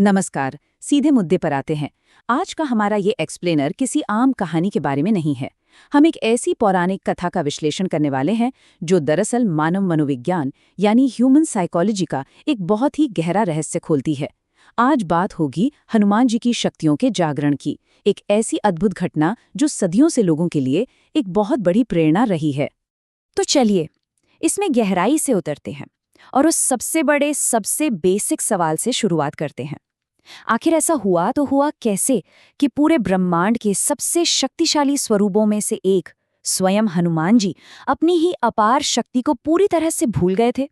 नमस्कार। सीधे मुद्दे पर आते हैं। आज का हमारा ये एक्सप्लेनर किसी आम कहानी के बारे में नहीं है। हम एक ऐसी पौराणिक कथा का विश्लेषण करने वाले हैं जो दरअसल मानव मनोविज्ञान यानी ह्यूमन साइकोलॉजी का एक बहुत ही गहरा रहस्य खोलती है। आज बात होगी हनुमान जी की शक्तियों के जागरण की, एक ऐसी अद्भुत घटना जो सदियों से लोगों के लिए एक बहुत बड़ी प्रेरणा रही है। तो चलिए इसमें गहराई से उतरते हैं और उस सबसे बड़े सबसे बेसिक सवाल से शुरुआत करते हैं। आखिर ऐसा हुआ तो हुआ कैसे कि पूरे ब्रह्मांड के सबसे शक्तिशाली स्वरूपों में से एक स्वयं हनुमान जी अपनी ही अपार शक्ति को पूरी तरह से भूल गए थे।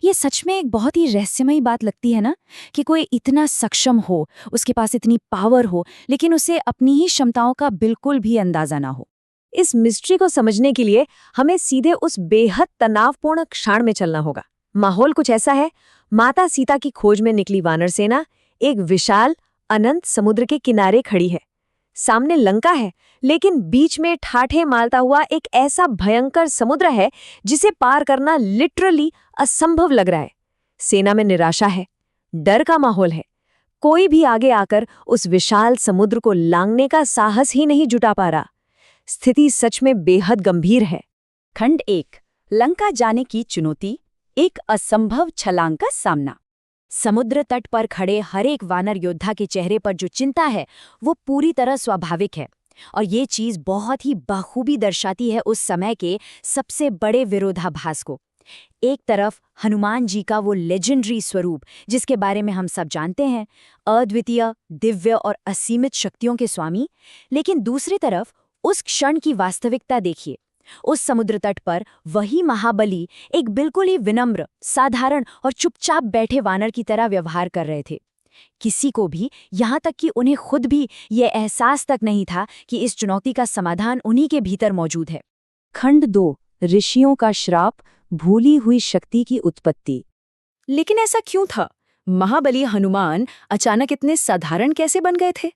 ये सच में एक बहुत ही रहस्यमयी बात लगती है ना, कि कोई इतना सक्षम हो, उसके पास इतनी पावर हो, लेकिन उसे अपनी ही क्षमताओं का बिल्कुल भी अंदाजा ना हो। इस मिस्ट्री को समझने के लिए हमें सीधे उस बेहद तनावपूर्ण क्षण में चलना होगा। माहौल कुछ ऐसा है, माता सीता की खोज में निकली वानर सेना एक विशाल अनंत समुद्र के किनारे खड़ी है। सामने लंका है, लेकिन बीच में ठाठे मारता हुआ एक ऐसा भयंकर समुद्र है जिसे पार करना लिटरली असंभव लग रहा है। सेना में निराशा है, डर का माहौल है। कोई भी आगे आकर उस विशाल समुद्र को लांघने का साहस ही नहीं जुटा पा रहा। स्थिति सच में बेहद गंभीर है। खंड 1, लंका जाने की चुनौती, एक असंभव छलांग का सामना। समुद्र तट पर खड़े हर एक वानर योद्धा के चेहरे पर जो चिंता है वो पूरी तरह स्वाभाविक है, और ये चीज बहुत ही बखूबी दर्शाती है उस समय के सबसे बड़े विरोधाभास को। एक तरफ हनुमान जी का वो लेजेंडरी स्वरूप जिसके बारे में हम सब जानते हैं, अद्वितीय, दिव्य और असीमित शक्तियों के स्वामी, लेकिन दूसरी तरफ उस क्षण की वास्तविकता देखिए। उस समुद्र तट पर वही महाबली एक बिल्कुल ही विनम्र, साधारण और चुपचाप बैठे वानर की तरह व्यवहार कर रहे थे। किसी को भी, यहाँ तक कि उन्हें खुद भी, ये एहसास तक नहीं था कि इस चुनौती का समाधान उन्हीं के भीतर मौजूद है। खंड 2, ऋषियों का श्राप, भूली हुई शक्ति की उत्पत्ति। लेकिन ऐसा क्यों था? महाबली हनुमान अचानक इतने साधारण कैसे बन गए थे?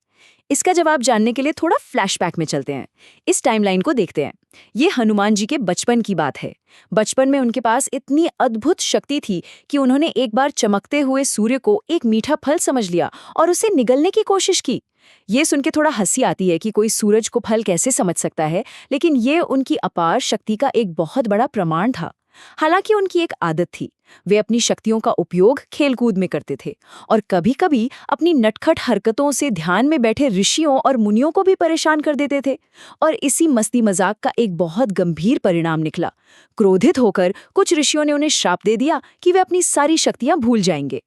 इसका जवाब जानने के लिए थोड़ा फ्लैशबैक में चलते हैं। इस टाइमलाइन को देखते हैं। ये हनुमान जी के बचपन की बात है। बचपन में उनके पास इतनी अद्भुत शक्ति थी कि उन्होंने एक बार चमकते हुए सूर्य को एक मीठा फल समझ लिया और उसे निगलने की कोशिश की। ये सुन के थोड़ा हंसी आती है कि कोई सूरज को फल कैसे समझ सकता है, लेकिन ये उनकी अपार शक्ति का एक बहुत बड़ा प्रमाण था। हालांकि उनकी एक आदत थी, वे अपनी शक्तियों का उपयोग खेलकूद में करते थे और कभी-कभी अपनी नटखट हरकतों से ध्यान में बैठे ऋषियों और मुनियों को भी परेशान कर देते थे। और इसी मस्ती मजाक का एक बहुत गंभीर परिणाम निकला। क्रोधित होकर कुछ ऋषियों ने उन्हें श्राप दे दिया कि वे अपनी सारी शक्तियां भूल जाएंगे।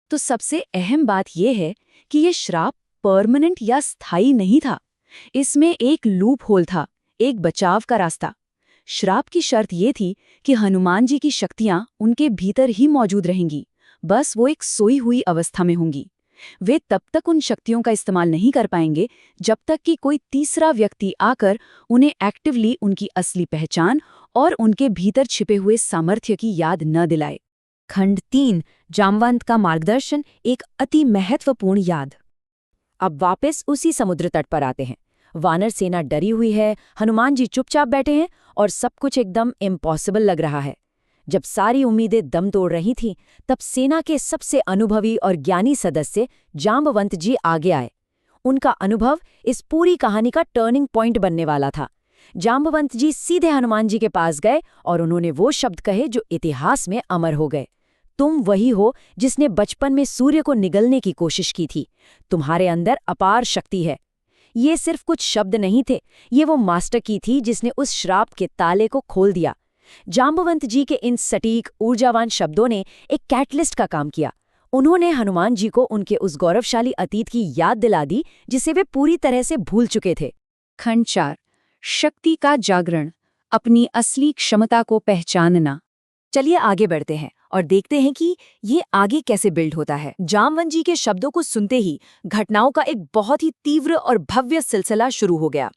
तो सबसे अहम बात यह है कि ये श्राप परमानेंट या स्थायी नहीं था। इसमें एक लूप होल था, एक बचाव का रास्ता। श्राप की शर्त ये थी कि हनुमान जी की शक्तियां उनके भीतर ही मौजूद रहेंगी, बस वो एक सोई हुई अवस्था में होंगी। वे तब तक उन शक्तियों का इस्तेमाल नहीं कर पाएंगे जब तक कि कोई तीसरा व्यक्ति आकर उन्हें एक्टिवली उनकी असली पहचान और उनके भीतर छिपे हुए सामर्थ्य की याद न दिलाए। खंड 3, जामवंत का मार्गदर्शन, एक अति महत्वपूर्ण याद। अब वापस उसी समुद्र तट पर आते हैं। वानर सेना डरी हुई है, हनुमान जी चुपचाप बैठे हैं और सब कुछ एकदम इम्पॉसिबल लग रहा है। जब सारी उम्मीदें दम तोड़ रही थीं, तब सेना के सबसे अनुभवी और ज्ञानी सदस्य जांबवंत जी आगे आए। उनका अनुभव इस पूरी कहानी का टर्निंग पॉइंट बनने वाला था। जांबवंत जी सीधे हनुमान जी के पास गए और उन्होंने वो शब्द कहे जो इतिहास में अमर हो गए। तुम वही हो जिसने बचपन में सूर्य को निगलने की कोशिश की थी। तुम्हारे अंदर अपार शक्ति है। ये सिर्फ कुछ शब्द नहीं थे, ये वो मास्टर की थी जिसने उस श्राप के ताले को खोल दिया। जांबवंत जी के इन सटीक, ऊर्जावान शब्दों ने एक कैटलिस्ट का काम किया। उन्होंने हनुमान जी को उनके उस गौरवशाली अतीत की याद दिला दी जिसे वे पूरी तरह से भूल चुके थे। खंड 4, शक्ति का जागरण, अपनी असली क्षमता को पहचानना। चलिए आगे बढ़ते हैं और देखते हैं कि ये आगे कैसे बिल्ड होता है। जामवंत जी के शब्दों को सुनते ही घटनाओं का एक बहुत ही तीव्र और भव्य सिलसिला शुरू हो गया।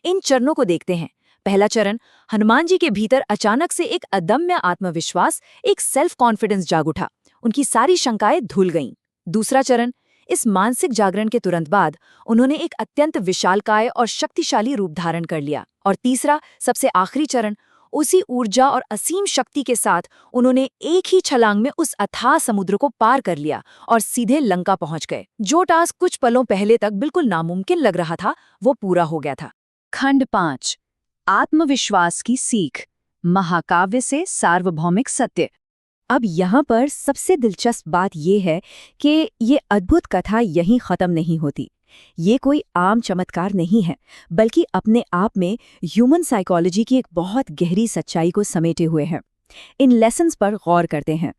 इन चरणों को देखते हैं। पहला चरण, हनुमान जी के भीतर अचानक से एक अदम्य आत्मविश्वास, एक सेल्फ कॉन्फिडेंस जाग उठा। उनकी सारी शंकाएं धुल गईं। दूसरा चरण, इस मानसिक जागरण के तुरंत बाद उन्होंने एक अत्यंत विशालकाय और शक्तिशाली रूप धारण कर लिया। और तीसरा, सबसे आखिरी चरण, उसी ऊर्जा और असीम शक्ति के साथ उन्होंने एक ही छलांग में उस अथाह समुद्र को पार कर लिया और सीधे लंका पहुंच गए। जो टास्क कुछ पलों पहले तक बिल्कुल नामुमकिन लग रहा था, वो पूरा हो गया था। खंड 5 आत्मविश्वास की सीख, महाकाव्य से सार्वभौमिक सत्य। अब यहाँ पर सबसे दिलचस्प बात यह है कि ये अद्भुत कथा यहीं खत्म नहीं होती। ये कोई आम चमत्कार नहीं है, बल्कि अपने आप में ह्यूमन साइकोलॉजी की एक बहुत गहरी सच्चाई को समेटे हुए है। इन लेसन्स पर गौर करते हैं।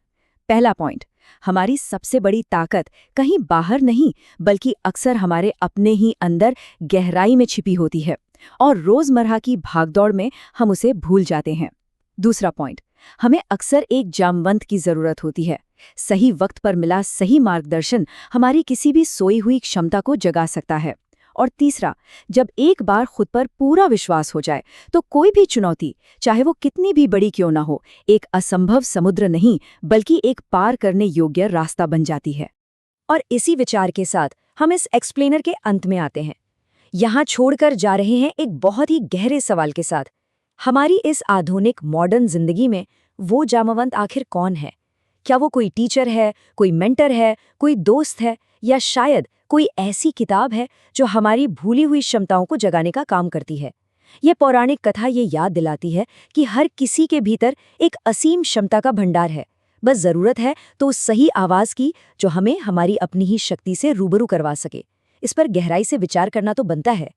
पहला पॉइंट, हमारी सबसे बड़ी ताकत कहीं बाहर नहीं, बल्कि अक्सर हमारे अपने ही अंदर गहराई में छिपी होती है और रोजमर्रा की भागदौड़ में हम उसे भूल जाते हैं। दूसरा पॉइंट, हमें अक्सर एक जामवंत की जरूरत होती है। सही वक्त पर मिला सही मार्गदर्शन हमारी किसी भी सोई हुई क्षमता को जगा सकता है। और तीसरा, जब एक बार खुद पर पूरा विश्वास हो जाए तो कोई भी चुनौती, चाहे वो कितनी भी बड़ी क्यों ना हो, एक असंभव समुद्र नहीं बल्कि एक पार करने योग्य रास्ता बन जाती है। और इसी विचार के साथ हम इस एक्सप्लेनर के अंत में आते हैं। यहाँ छोड़कर जा रहे हैं एक बहुत ही गहरे सवाल के साथ। हमारी इस आधुनिक मॉडर्न जिंदगी में वो जामवंत आखिर कौन है? क्या वो कोई टीचर है, कोई मेंटर है, कोई दोस्त है, या शायद कोई ऐसी किताब है जो हमारी भूली हुई क्षमताओं को जगाने का काम करती है? ये पौराणिक कथा ये याद दिलाती है कि हर किसी के भीतर एक असीम क्षमता का भंडार है। बस जरूरत है तो उस सही आवाज की जो हमें हमारी अपनी ही शक्ति से रूबरू करवा सके। इस पर गहराई से विचार करना तो बनता है।